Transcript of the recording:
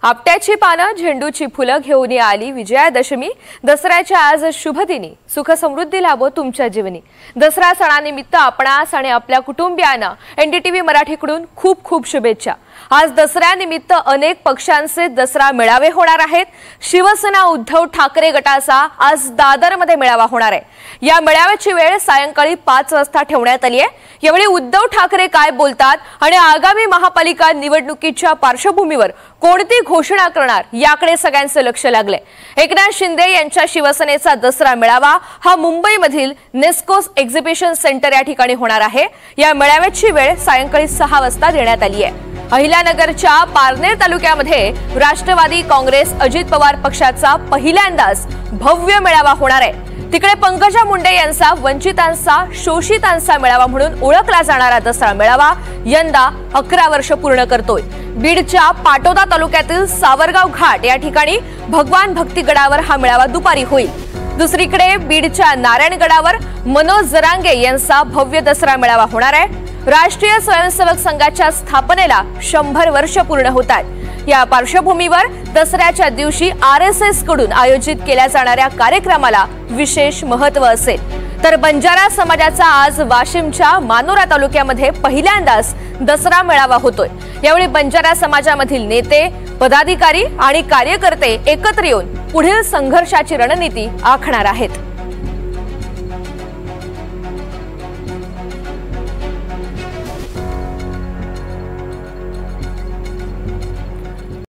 आपट्याची पानं झेंडूची फुलं घेऊन आली विजयादशमी। दसऱ्याच्या आज शुभ दिनी सुख समृद्धी लाभो तुमच्या जीवनी। दसरा सणानिमित्त आपणास आणि आपल्या कुटुंबियांना एनडीटीव्ही मराठीकडून खूप खूप शुभेच्छा। आज दसऱ्यानिमित्त अनेक पक्षांचे दसरा मेळावे होणार आहेत। शिवसेना उद्धव ठाकरे गटाचा आज दादरमध्ये मेळावा होणार आहे। या मेळाव्याची वेळ सायंकाळी 5 वाजता ठेवण्यात आली आहे। यावेळी उद्धव ठाकरे काय बोलतात आणि आगामी महापालिका निवडणुकीच्या पार्श्वभूमीवर कोणती घोषणा करणार याकडे सगळ्यांचे लक्ष लागले। एकनाथ शिंदे यांच्या शिवसेनेचा दसरा मेळावा हा मुंबईमधील नेस्कोस एक्झिबिशन सेंटर या ठिकाणी होणार आहे। या मेळाव्याची वेळ सायंकाळी 6 वाजता देण्यात आली आहे। अहिल्यानगरच्या पारनेर तालुक्यामध्ये राष्ट्रवादी काँग्रेस अजित पवार पक्षाचा पहिल्यांदाच भव्य मेळावा होणार आहे। तिकडे पंकजा मुंडे यांचा वंचितांचा शोषितांचा मेळावा म्हणून ओळखला जाणारा दसरा मेळावा यंदा 11 वर्ष पूर्ण करतोय। बीडच्या पाटोदा तालुक्यातील सावरगाव घाट या ठिकाणी भगवान भक्तिगडावर हा मेळावा दुपारी होईल। दुसरीकडे बीडच्या नारायणगडावर मनोज जरांगे यांचा भव्य दसरा मेळावा होणार आहे। राष्ट्रीय स्वयंसेवक संघाच्या स्थापनेला 100 वर्ष पूर्ण होतात। या पार्श्वभूमीवर दसऱ्याच्या दिवशी आरएसएस कडून आयोजित केल्या जाणाऱ्या कार्यक्रमाला विशेष महत्त्व असेल। तर बंजारा समाजाचा आज वाशिमच्या मानोरा तालुक्यामध्ये पहिल्यांदाच दसरा मेळावा होतोय। यावेळी बंजारा समाजामधील नेते, पदाधिकारी आणि कार्यकर्ते एकत्र येऊन पुढील संघर्षाची रणनीती आखणार आहेत।